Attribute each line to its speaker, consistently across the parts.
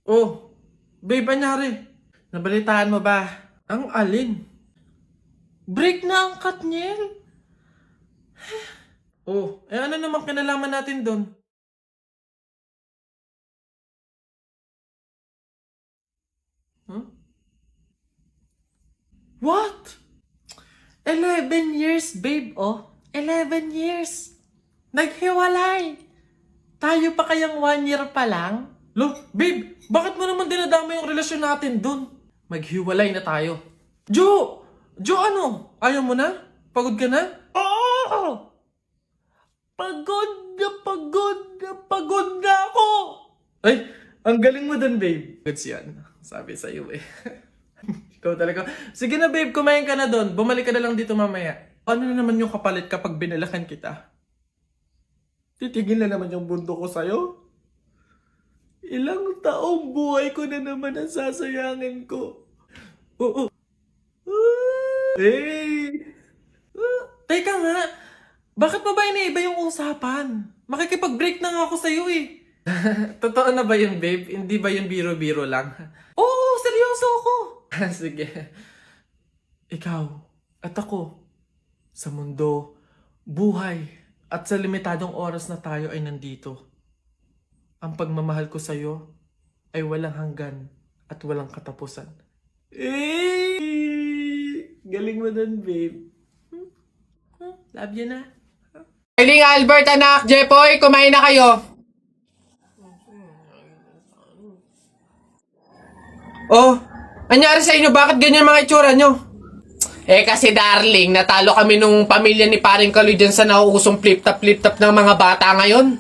Speaker 1: Oh, babe, anyari? Nabalitaan mo ba? Ang alin? Break na ang Katniel? Oh, ano naman kinalaman natin doon? Huh? What? 11 years, babe, oh. 11 years. Naghiwalay. Tayo pa kayang 1 year pa lang? Lo, babe, bakit mo naman dinadama yung relasyon natin dun? Maghiwalay na tayo. Jo! Jo, ano? Ayaw mo na? Pagod ka na? Oo! Pagod na ako! Ay, ang galing mo dun, babe. Goods yan. Sabi sa'yo eh. Ikaw talaga. Sige na, babe, kumain ka na dun. Bumalik ka na lang dito mamaya. Ano na naman yung kapalit kapag binalakan kita? Titigil na naman yung mundo ko sa'yo? Ilang taong buhay ko na naman ang sasayangin ko. Oo. Hey! Teka nga, bakit pa ba iniiba yung usapan? Makikipag-break na nga ako sa'yo eh. Totoo na ba yun, babe? Hindi ba yun biro-biro lang? Oo, seryoso ako. Sige. Ikaw at ako, sa mundo, buhay, at sa limitadong oras na tayo ay nandito. Ang pagmamahal ko sa'yo ay walang hanggan at walang katapusan. Eh! Galing mo dun, babe. Love you na.
Speaker 2: Eiling Albert, anak, Jepoy, kumain na kayo. Oh, anyari sa inyo? Bakit ganyan mga itsura nyo? Eh kasi darling, natalo kami nung pamilya ni paring Kaloy dyan sa nauusong flip-top ng mga bata ngayon.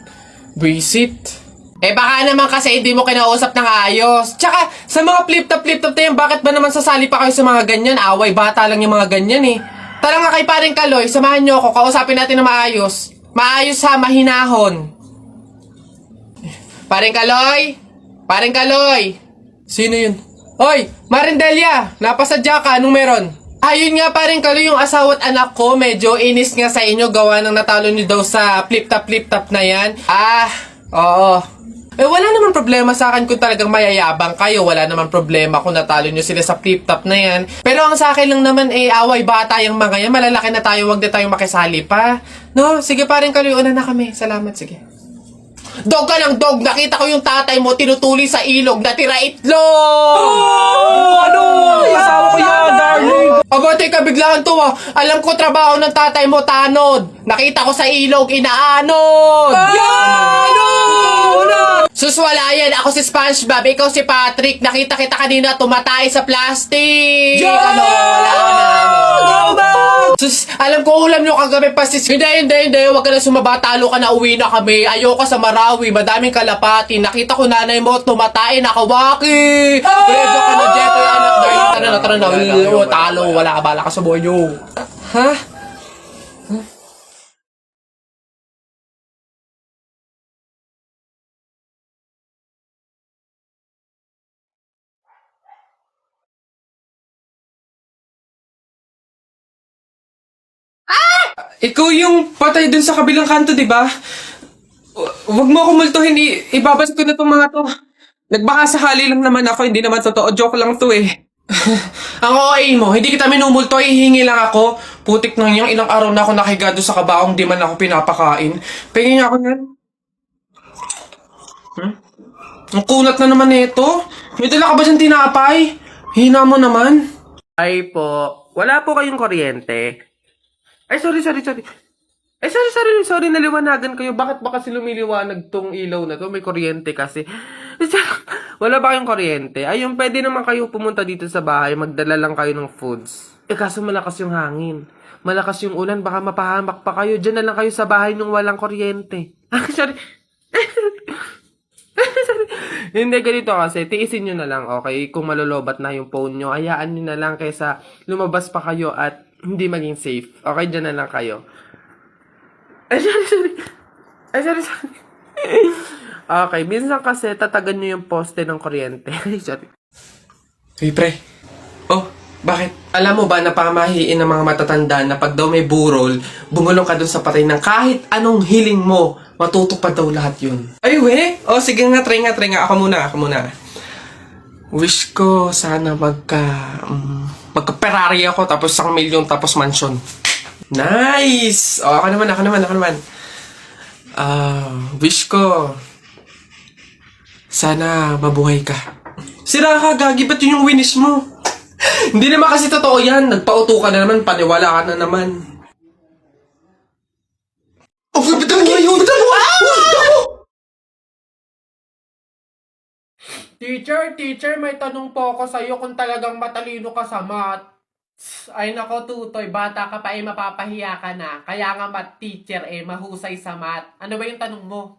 Speaker 2: Visit. Eh baka naman kasi hindi mo kinausap ng ayos. Tsaka sa mga flip-top na yan, bakit ba naman sasali pa kayo sa mga ganyan? Away, bata lang yung mga ganyan eh. Tara nga kay paring Kaloy, samahan nyo ako, kausapin natin na maayos. Maayos ha, mahinahon. Paring Kaloy? Paring Kaloy? Sino yun? Hoy, Marindelia, napasadya ka, anong meron? Ayun nga paring Kaloy, yung asawa at anak ko, medyo inis nga sa inyo, gawa ng natalo nyo daw sa flip-top na yan. Oo. Eh wala naman problema sa akin kung talagang mayayabang kayo. Wala naman problema kung natalo nyo sila sa flip-top na yan. Pero ang sa akin lang naman away bata yung mga yan. Malalaki na tayo, wag na tayong makisali pa. No? Sige paring Kaloy, una na kami. Salamat, sige. Dog ka ng dog! Nakita ko yung tatay mo tinutuli sa ilog, natira itlog!
Speaker 1: Ano? Asawa ko yan, darling!
Speaker 2: Aba, teka, biglaan to ah. Alam ko trabaho ng tatay mo, tanod. Nakita ko sa ilog, inaanod! Suswala yan, ako si SpongeBob, ikaw si Patrick. Nakita kita kanina tumatay sa plastic! Ano? Wala na. Sus, alam ko ulam nyo kagabi pasis. Hindi. Huwag ka na sumaba, talo ka na, uwi na kami. Ayoko sa Marawi, madaming kalapati. Nakita ko nanay mo, tumatay, nakawaki. Pwede ka na, Jepoy, anak. Tara na. Talo, wala ka, bala ka sa buhay nyo. Ha? Ikaw yung patay dun sa kabilang kanto, di ba? Huwag mo ako multuhin, ibabas ko na tong mga to. Nagbaka sakali lang naman ako, hindi naman totoo. Joke lang to eh. Ang OA mo, hindi kita minumulto, hihingi lang ako. Putik nang yung ilang araw na ako nakahiga doon sa kabaong, di man ako pinapakain. Pingin ako yan. Ang kunat na naman nito. May dala ka ba dyan tinapay? Hina mo naman.
Speaker 1: Ay po, wala po kayong kuryente. Ay, sorry. Sorry, naliwanagan kayo. Bakit ba kasi lumiliwanag tong ilaw na to? May kuryente kasi. Wala ba kayong kuryente? Ayun, pwede naman kayo pumunta dito sa bahay, magdala lang kayo ng foods. Eh, kaso malakas yung hangin. Malakas yung ulan, baka mapahamak pa kayo. Diyan na lang kayo sa bahay nung walang kuryente. Sorry. Hindi, ganito kasi, tiisin nyo na lang, okay? Kung malolobat na yung phone nyo, hayaan nyo na lang kaysa lumabas pa kayo at hindi maging safe. Okay, dyan na lang kayo. Ay, sorry. Okay, minsan kasi tatagan nyo yung poste ng kuryente. Sorry.
Speaker 2: Hey, pre. Oh, bakit? Alam mo ba na pamahiin ng mga matatanda na pag daw may burol, bumulong ka dun sa patay ng kahit anong hiling mo, matutupad daw lahat yun. Ay, we? Oh, sige nga, try nga. Ako muna. Wish ko sana magka-Ferrari ako, tapos 1,000,000, tapos mansion. Nice! O, ako naman. Wish ko sana mabuhay ka. Sira ka, gagi, ba't yun yung wish mo? Hindi naman kasi totoo yan. Nagpauto ka na naman, paniwala ka na naman. Oh, bitan mo! Teacher, may tanong po ako sa'yo kung talagang matalino ka sa math. Ay nako, Tutoy, bata ka pa mapapahiya ka na. Kaya nga math teacher mahusay sa math. Ano ba yung tanong mo?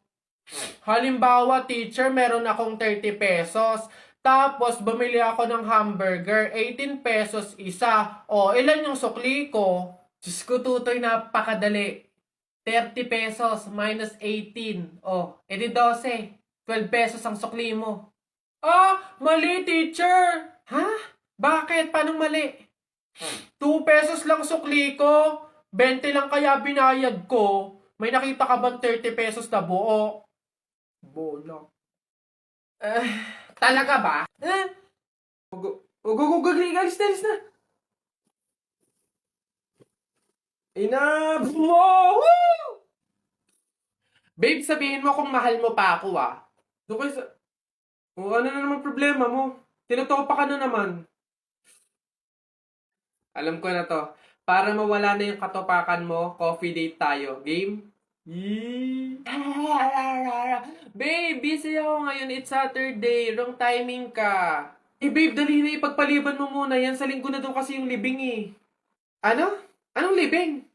Speaker 2: Halimbawa, teacher, meron akong 30 pesos. Tapos, bumili ako ng hamburger, 18 pesos isa. O, ilan yung sukli ko? Diyos ko, Tutoy, napakadali. 30 pesos minus 18. O, edi 12. 12 pesos ang sukli mo. Ah, mali, teacher. Ha? Bakit? Paano mali? 2 pesos lang sukli ko. 20 lang kaya binayad ko. May nakita ka bang 30 pesos na buo? Bola. Talaga ba? Alis na. Enough mo! Woo! Babe, sabihin mo kung mahal mo pa ako, ah. Doon kayo sa... O, ano na naman problema mo? Tinutopa ka na naman. Alam ko na to. Para mawala na yung katopakan mo, coffee date tayo. Game? Yee! Babe, busy ako ngayon. It's Saturday. Wrong timing ka. Babe, dali na ipagpaliban mo muna yan. Sa linggo na doon kasi yung libing eh. Ano? Anong libing?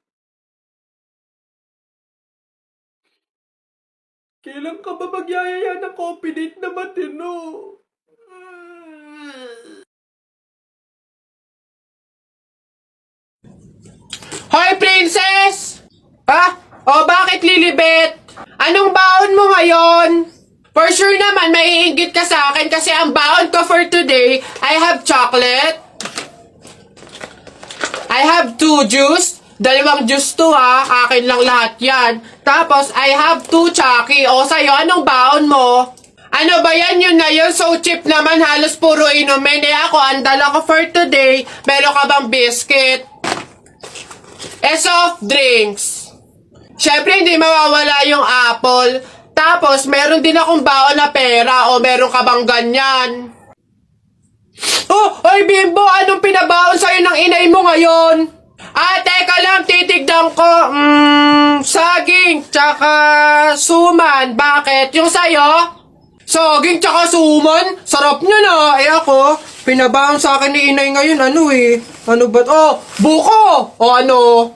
Speaker 2: Kailan ka ba magyayaya ng coffee date na matino? Hoy, princess! Ha? O, bakit Lilibet? Anong baon mo ngayon? For sure naman, maiinggit ka sa akin kasi ang baon ko for today, I have chocolate. I have 2 juice. 2 juice to ha. Akin lang lahat yan. Tapos, I have 2 Chucky. O, sa'yo, anong baon mo? Ano ba yan? Yun na yun. So cheap naman. Halos puro inumin. Ako, ang dala ko for today. Meron ka bang biscuit? Soft drinks. Siyempre, hindi mawawala yung apple. Tapos, meron din akong baon na pera. O, meron ka bang ganyan? Oh, ay Bimbo, anong pinabaon sa'yo ng inay mo ngayon? Teka lang, titigdan ko. Saging, tsaka suman. Bakit? Yung sa'yo? Saging, tsaka suman? Sarap nyo na. Ako, pinabaon sa akin ni inay ngayon, Ano ba? Oh, buko! O ano?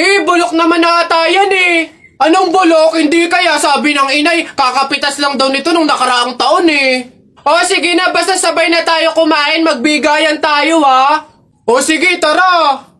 Speaker 2: Bulok naman ata yan Anong bulok? Hindi kaya sabi ng inay, kakapitas lang daw nito nung nakaraang taon O sige na, basta sabay na tayo kumain, magbigayan tayo O sige, tara!